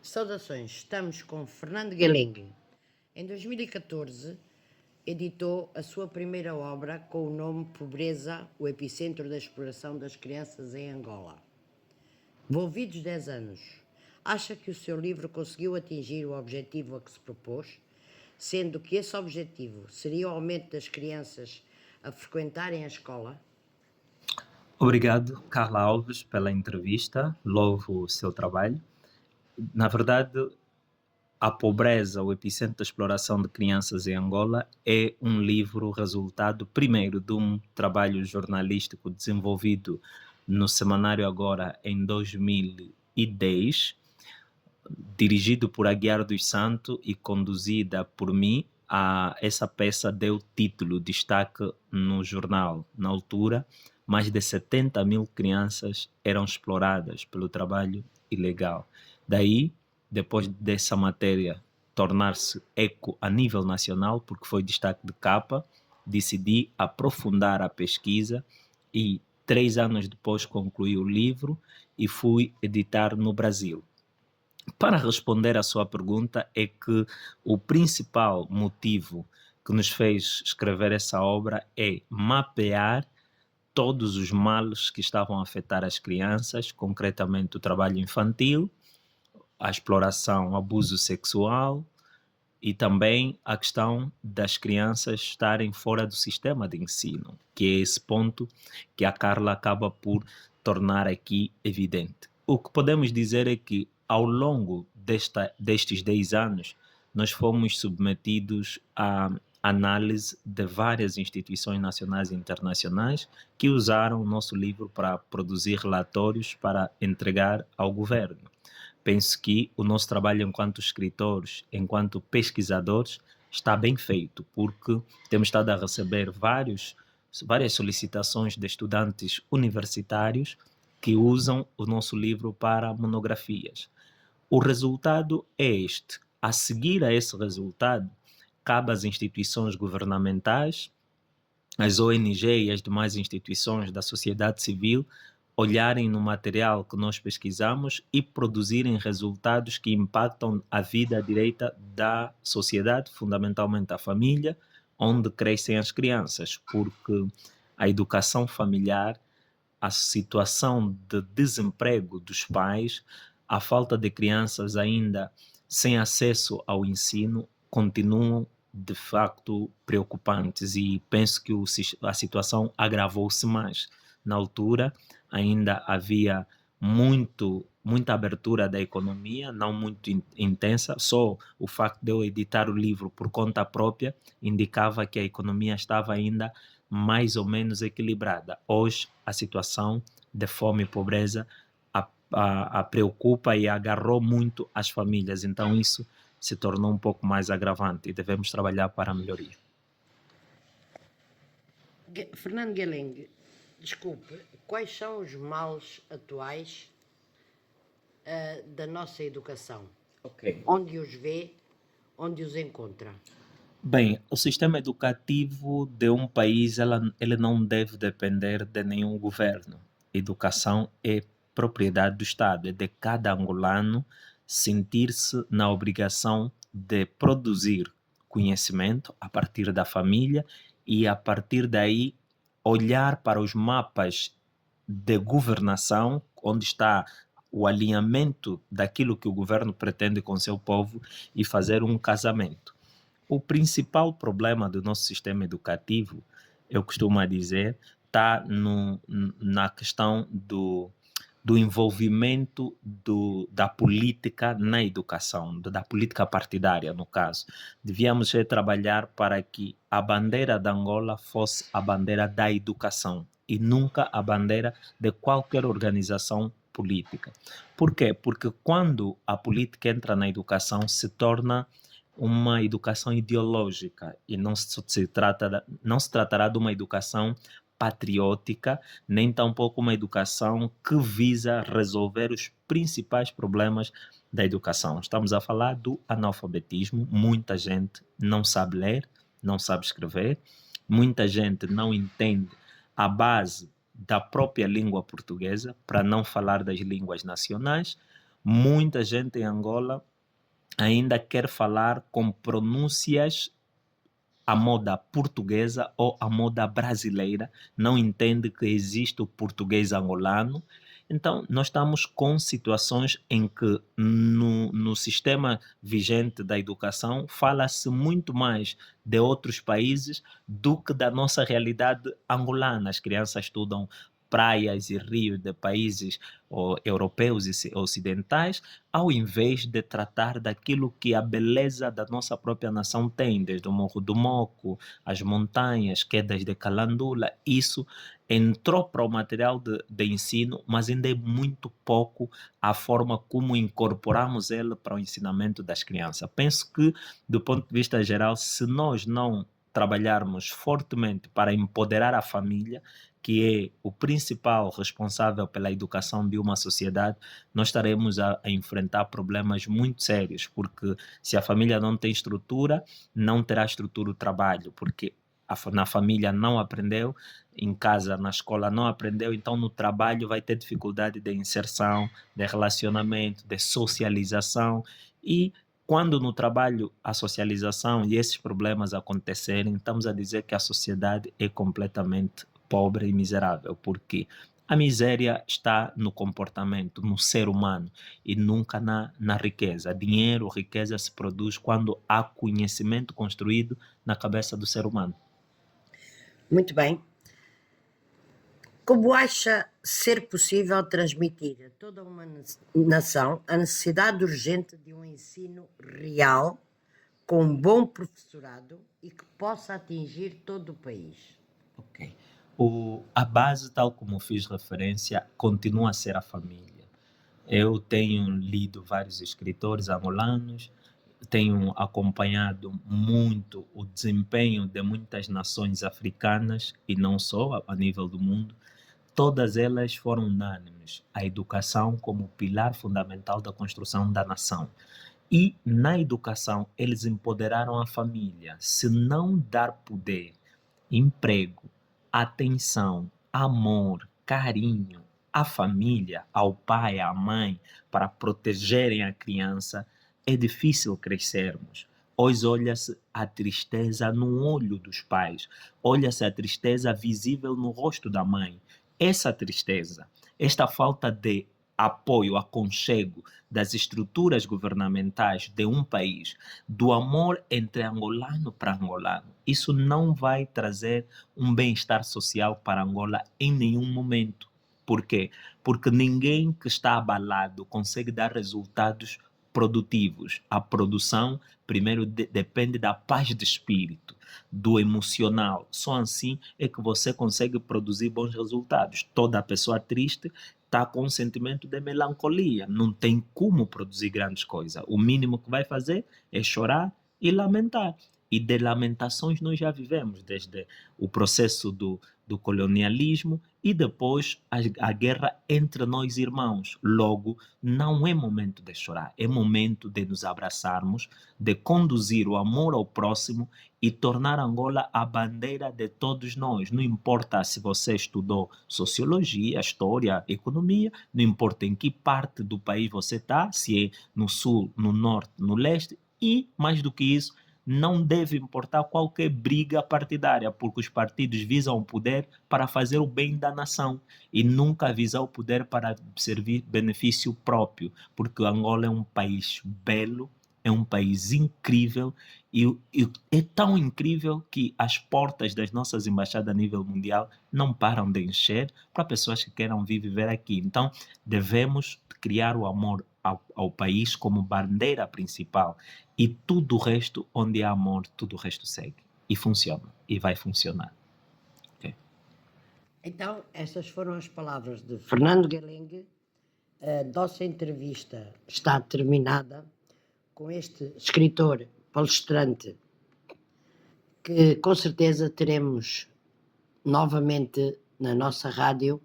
Saudações, estamos com Fernando Gueling. Em 2014, editou a sua primeira obra com o nome Pobreza, o epicentro da exploração das crianças em Angola. Envolvidos 10 anos, acha que o seu livro conseguiu atingir o objetivo a que se propôs, sendo que esse objetivo seria o aumento das crianças a frequentarem a escola? Obrigado, Carla Alves, pela entrevista. Louvo o seu trabalho. Na verdade, A Pobreza, o epicentro da exploração de crianças em Angola, é um livro resultado, primeiro, de um trabalho jornalístico desenvolvido no Semanário Agora em 2010, dirigido por Aguiar dos Santos e conduzida por mim. Essa peça deu título, destaque no jornal. Na altura, mais de 70 mil crianças eram exploradas pelo trabalho ilegal. Daí, depois dessa matéria tornar-se eco a nível nacional, porque foi destaque de capa, decidi aprofundar a pesquisa e 3 anos depois concluí o livro e fui editar no Brasil. Para responder à sua pergunta, é que o principal motivo que nos fez escrever essa obra é mapear todos os males que estavam a afetar as crianças, concretamente o trabalho infantil, a exploração, o abuso sexual e também a questão das crianças estarem fora do sistema de ensino, que é esse ponto que a Carla acaba por tornar aqui evidente. O que podemos dizer é que, ao longo destes 10 anos, nós fomos submetidos à análise de várias instituições nacionais e internacionais que usaram o nosso livro para produzir relatórios para entregar ao governo. Penso que o nosso trabalho enquanto escritores, enquanto pesquisadores, está bem feito, porque temos estado a receber várias solicitações de estudantes universitários que usam o nosso livro para monografias. O resultado é este. A seguir a esse resultado, cabe às instituições governamentais, as ONG e as demais instituições da sociedade civil olharem no material que nós pesquisamos e produzirem resultados que impactam a vida direita da sociedade, fundamentalmente a família, onde crescem as crianças, porque a educação familiar, a situação de desemprego dos pais, a falta de crianças ainda sem acesso ao ensino continuam de facto preocupantes e penso que a situação agravou-se mais. Na altura ainda havia muita abertura da economia, não muito intensa, só o facto de eu editar o livro por conta própria indicava que a economia estava ainda mais ou menos equilibrada. Hoje, a situação de fome e pobreza a preocupa e agarrou muito as famílias, então isso se tornou um pouco mais agravante e devemos trabalhar para a melhoria. Fernando Gueling, desculpe, quais são os males atuais da nossa educação? Ok. Onde os vê, onde os encontra? Bem, o sistema educativo de um país ele não deve depender de nenhum governo. Educação é propriedade do Estado, é de cada angolano sentir-se na obrigação de produzir conhecimento a partir da família e a partir daí olhar para os mapas de governação, onde está o alinhamento daquilo que o governo pretende com seu povo e fazer um casamento. O principal problema do nosso sistema educativo, eu costumo dizer, está na questão do envolvimento da política na educação, da política partidária, no caso. Devíamos trabalhar para que a bandeira da Angola fosse a bandeira da educação e nunca a bandeira de qualquer organização política. Por quê? Porque quando a política entra na educação, se torna uma educação ideológica e não se tratará de uma educação patriótica, nem tampouco uma educação que visa resolver os principais problemas da educação. Estamos a falar do analfabetismo, muita gente não sabe ler, não sabe escrever, muita gente não entende a base da própria língua portuguesa, para não falar das línguas nacionais. Muita gente em Angola ainda quer falar com pronúncias à moda portuguesa ou à moda brasileira, não entende que existe o português angolano. Então, nós estamos com situações em que no sistema vigente da educação fala-se muito mais de outros países do que da nossa realidade angolana. As crianças estudam praias e rios de países europeus e ocidentais, ao invés de tratar daquilo que a beleza da nossa própria nação tem, desde o Morro do Moco, as montanhas, quedas de Calandula, isso entrou para o material de ensino, mas ainda é muito pouco a forma como incorporamos ele para o ensinamento das crianças. Penso que, do ponto de vista geral, se nós não trabalharmos fortemente para empoderar a família, que é o principal responsável pela educação de uma sociedade, nós estaremos a enfrentar problemas muito sérios, porque se a família não tem estrutura, não terá estrutura o trabalho, porque na família não aprendeu, em casa, na escola não aprendeu, então no trabalho vai ter dificuldade de inserção, de relacionamento, de socialização, e quando no trabalho a socialização e esses problemas acontecerem, estamos a dizer que a sociedade é completamente pobre e miserável, porque a miséria está no comportamento, no ser humano, e nunca na riqueza. Dinheiro, riqueza se produz quando há conhecimento construído na cabeça do ser humano. Muito bem. Como acha ser possível transmitir a toda uma nação a necessidade urgente de um ensino real, com um bom professorado e que possa atingir todo o país? Ok. A base, tal como fiz referência, continua a ser a família. Eu tenho lido vários escritores angolanos, tenho acompanhado muito o desempenho de muitas nações africanas, e não só, a nível do mundo. Todas elas foram unânimes, a educação como pilar fundamental da construção da nação. E na educação, eles empoderaram a família. Se não dar poder, emprego, atenção, amor, carinho à família, ao pai, à mãe, para protegerem a criança, é difícil crescermos. Hoje olha-se a tristeza no olho dos pais, olha-se a tristeza visível no rosto da mãe. Essa tristeza, esta falta de apoio, aconchego das estruturas governamentais de um país, do amor entre angolano para angolano, isso não vai trazer um bem-estar social para Angola em nenhum momento. Por quê? Porque ninguém que está abalado consegue dar resultados produtivos. A produção, primeiro, depende da paz de espírito, do emocional. Só assim é que você consegue produzir bons resultados. Toda pessoa triste está com um sentimento de melancolia, não tem como produzir grandes coisas. O mínimo que vai fazer é chorar e lamentar. E de lamentações nós já vivemos, desde o processo do colonialismo e depois a guerra entre nós irmãos. Logo, não é momento de chorar, é momento de nos abraçarmos, de conduzir o amor ao próximo e tornar Angola a bandeira de todos nós. Não importa se você estudou sociologia, história, economia, não importa em que parte do país você está, se é no sul, no norte, no leste, e mais do que isso, não deve importar qualquer briga partidária, porque os partidos visam o poder para fazer o bem da nação e nunca visam o poder para servir benefício próprio, porque Angola é um país belo, é um país incrível e é tão incrível que as portas das nossas embaixadas a nível mundial não param de encher para pessoas que queiram vir viver aqui. Então, devemos criar o amor ao país como bandeira principal. E tudo o resto, onde há amor, tudo o resto segue. E funciona. E vai funcionar. Okay. Então, estas foram as palavras de Fernando Guelengue. A nossa entrevista está terminada com este escritor palestrante que com certeza teremos novamente na nossa rádio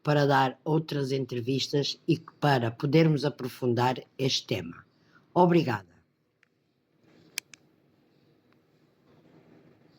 para dar outras entrevistas e para podermos aprofundar este tema. Obrigado.